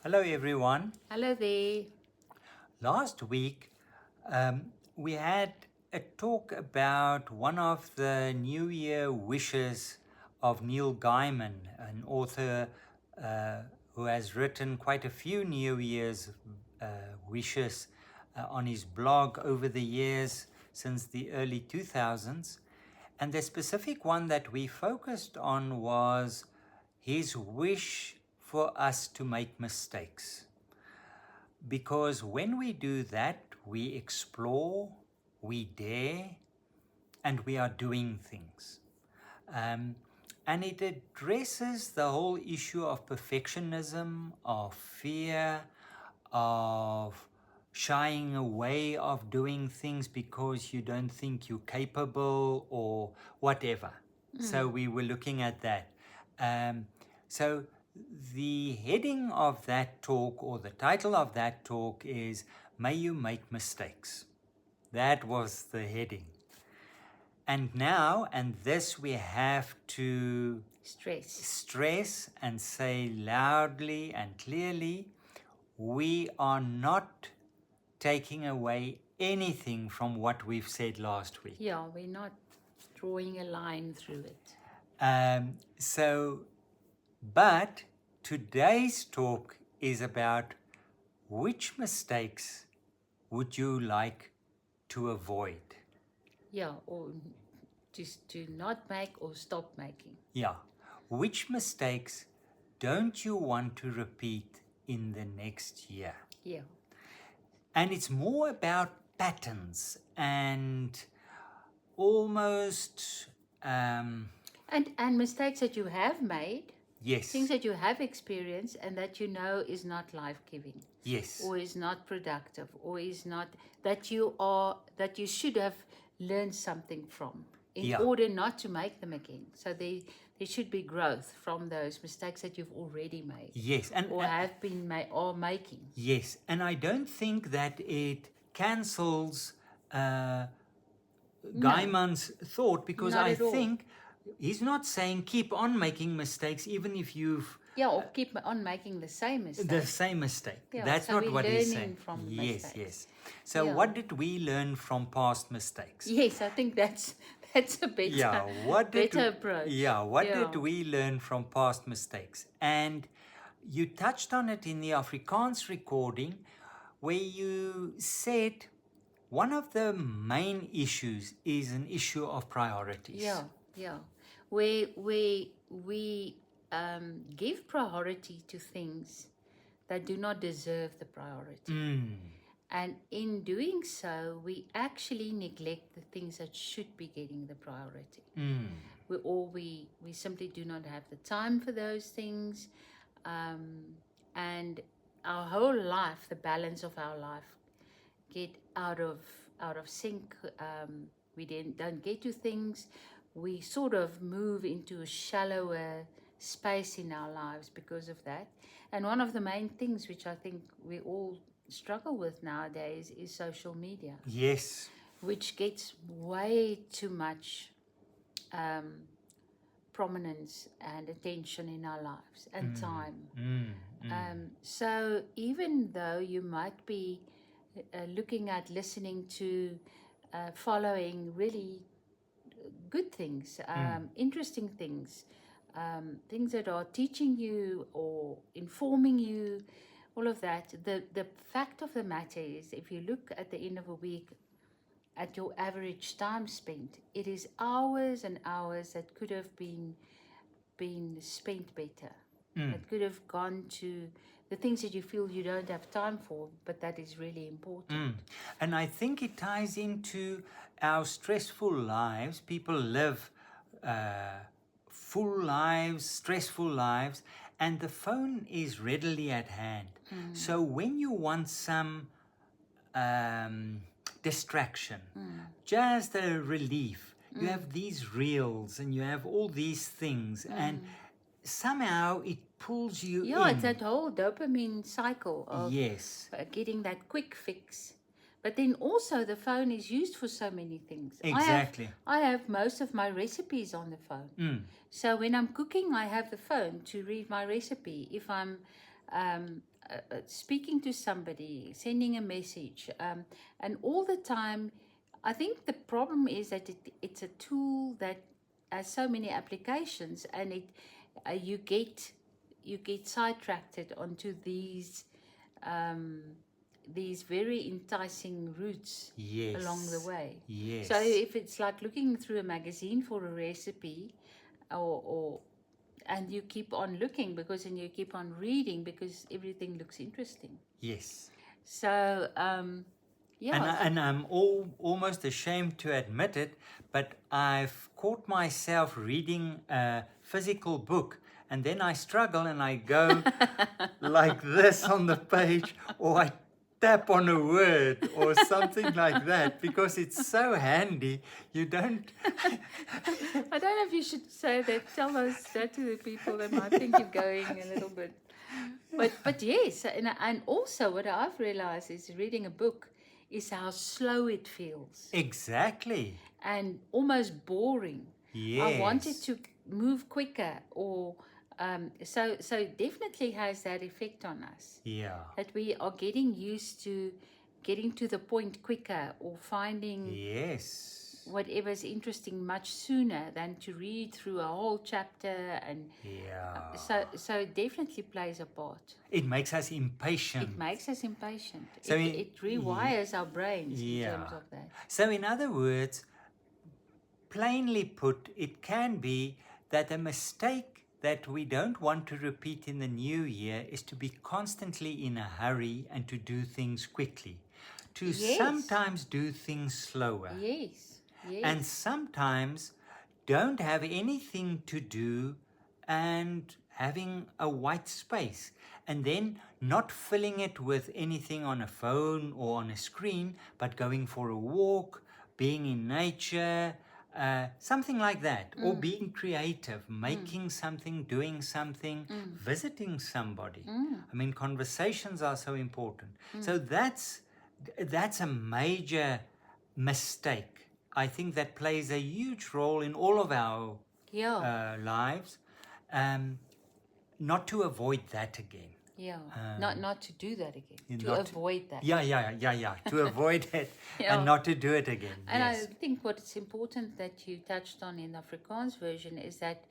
Hello, everyone. Hello there. Last week, we had a talk about one of the New Year wishes of Neil Gaiman, an author who has written quite a few New Year's uh, wishes on his blog over the years since the early 2000s. And the specific one that we focused on was his wish for us to make mistakes. Because when we do that, we explore, we dare, and we are doing things. Um, and it addresses the whole issue of perfectionism, of fear, of shying away of doing things because you don't think you're capable or whatever. So we were looking at that. So the heading of that talk, or the title of that talk, is May You Make Mistakes. That was the heading. And now, and this we have to stress and say loudly and clearly, we are not taking away anything from what we've said last week. Yeah, we're not drawing a line through it. But today's talk is about which mistakes would you like to avoid? Yeah, or just to not make or stop making. Yeah. Which mistakes don't you want to repeat in the next year? Yeah. And it's more about patterns and almost, And mistakes that you have made, yes, things that you have experienced and that you know is not life-giving yes, or is not productive or is not that you should have learned something from in Yeah. order not to make them again. So there should be growth from those mistakes that you've already made yes, and or have been or making. yes, and I don't think that it cancels Gaiman's thought, because Not I at all. think he's not saying keep on making mistakes even if you've or keep on making the same mistake. the same mistake. Yeah, That's so not we're what he's learning saying. from Yes, mistakes. yes. So Yeah. what did we learn from past mistakes? Yes, I think that's a better better approach. What did we learn from past mistakes? And you touched on it in the Afrikaans recording, where you said one of the main issues is an issue of priorities. Yeah. Where we give priority to things that do not deserve the priority. And in doing so, we actually neglect the things that should be getting the priority. We simply do not have the time for those things. And our whole life, the balance of our life, get out of sync. We don't get to things. We sort of move into a shallower space in our lives because of that. And one of the main things which I think we all struggle with nowadays is social media. Yes. Which gets way too much prominence and attention in our lives and time. So even though you might be looking at listening to following really good things, interesting things, things that are teaching you or informing you, all of that. The fact of the matter is, if you look at the end of a week at your average time spent, it is hours and hours that could have been spent better. That could have gone to the things that you feel you don't have time for, but that is really important. And I think it ties into our stressful lives. People live full lives, stressful lives, and the phone is readily at hand. So when you want some distraction, just a relief, you have these reels and you have all these things, and somehow it pulls you in. Yeah, it's that whole dopamine cycle of Yes. getting that quick fix. But then also the phone is used for so many things. Exactly. I have most of my recipes on the phone. So when I'm cooking, I have the phone to read my recipe. If I'm speaking to somebody, sending a message, and all the time. I think the problem is that it's a tool that has so many applications, and you get sidetracked onto these very enticing routes along the Yes. way. Yes. So if it's like looking through a magazine for a recipe, or and you keep on looking and you keep on reading because everything looks interesting. Yes. So yeah. And I'm almost ashamed to admit it, but I've caught myself reading a physical book, and then I struggle and I go like this on the page, or I tap on a word or something like that, because it's so handy. You don't. I don't know if you should say that. Tell us that to the people. They might think you're going a little bit. But yes, and also what I've realized is reading a book is how slow it feels Exactly. and almost boring. I wanted Yes. to move quicker, or so it definitely has that effect on us. Yeah. That we are getting used to getting to the point quicker, or finding Yes. whatever's interesting much sooner than to read through a whole chapter. And Yeah. so it definitely plays a part. It makes us impatient. It makes us impatient. So It rewires our brains in terms of that. So in other words, plainly put, it can be that a mistake that we don't want to repeat in the new year is to be constantly in a hurry and to do things quickly. To Yes. sometimes do things slower. Yes. Yes. And sometimes don't have anything to do and having a white space, and then not filling it with anything on a phone or on a screen, but going for a walk, being in nature, something like that, or being creative, making something, doing something, visiting somebody. I mean, conversations are so important. So that's a major mistake. I think that plays a huge role in all of our lives. Not to avoid that again. Yeah. Not to do that again. To Not avoid that. Yeah. To avoid it Yeah. and not to do it again. And Yes. I think what's important that you touched on in the Afrikaans version is that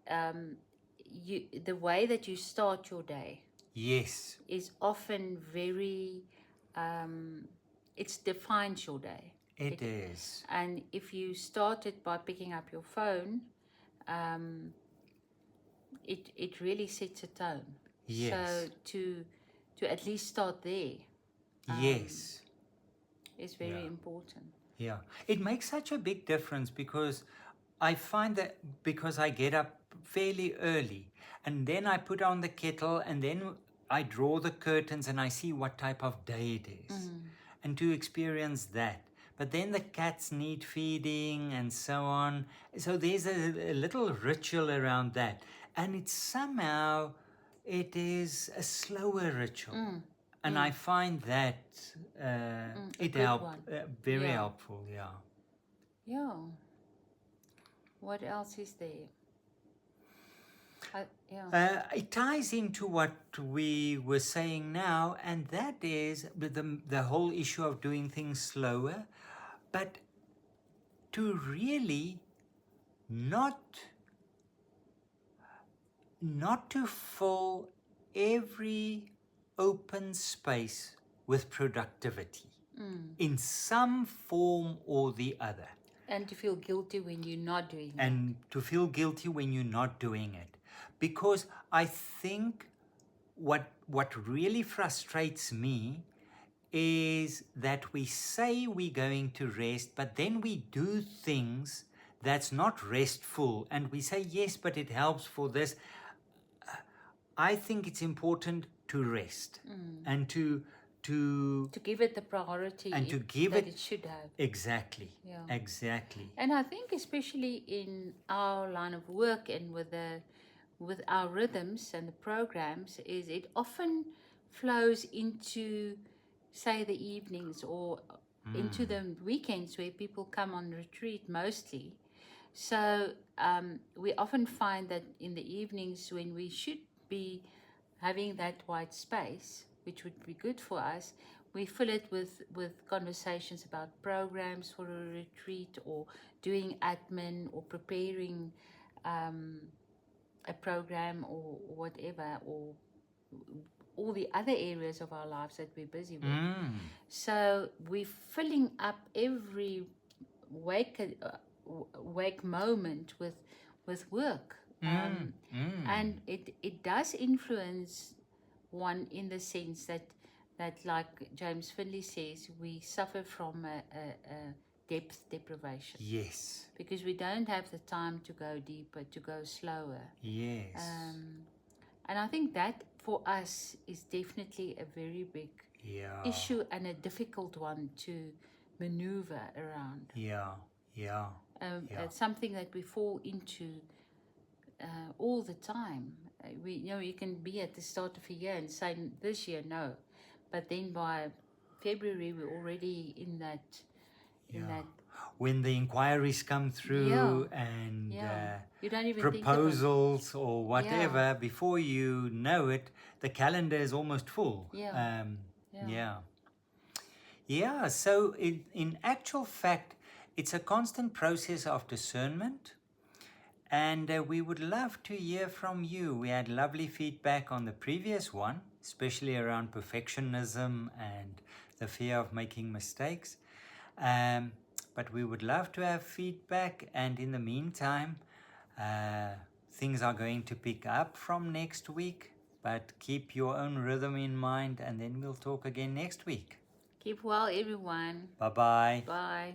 the way that you start your day Yes. is often very, it defines your day. It is. And if you start it by picking up your phone, it really sets a tone. Yes. So to at least start there Yes. is very important. Yeah. It makes such a big difference, because I find that because I get up fairly early, and then I put on the kettle, and then I draw the curtains and I see what type of day it is, and to experience that. But then the cats need feeding and so on. So there's a little ritual around that. And it's somehow, it is a slower ritual. And I find that it helps, very helpful, yeah. Yeah. What else is there? It ties into what we were saying now, and that is the whole issue of doing things slower, but to really not to fill every open space with productivity in some form or the other. And to feel guilty when you're not doing it. And to feel guilty when you're not doing it. Because I think what really frustrates me is that we say we're going to rest, but then we do things that's not restful, and we say, yes, but it helps for this. I think it's important to rest and to give it the priority and to give that it should have. Exactly. Yeah. Exactly. And I think especially in our line of work and with our rhythms and the programs, is it often flows into, say, the evenings or into the weekends where people come on retreat mostly. So we often find that in the evenings when we should be having that white space, which would be good for us, we fill it with conversations about programs for a retreat, or doing admin, or preparing a program, or whatever, or all the other areas of our lives that we're busy with. So we're filling up every wake moment with work, and it does influence one in the sense that like James Finley says, we suffer from a depth deprivation. Yes. Because we don't have the time to go deeper, to go slower. Yes. And I think that for us is definitely a very big issue, and a difficult one to maneuver around. It's something that we fall into all the time. You can be at the start of a year and say, this year, no. But then by February, we're already in that. When the inquiries come through and you don't even proposals or whatever, before you know it, the calendar is almost full. So in actual fact, it's a constant process of discernment, and we would love to hear from you. We had lovely feedback on the previous one, especially around perfectionism and the fear of making mistakes. But we would love to have feedback, and in the meantime, things are going to pick up from next week, but keep your own rhythm in mind, and then we'll talk again next week. Keep well, everyone. Bye-bye. Bye.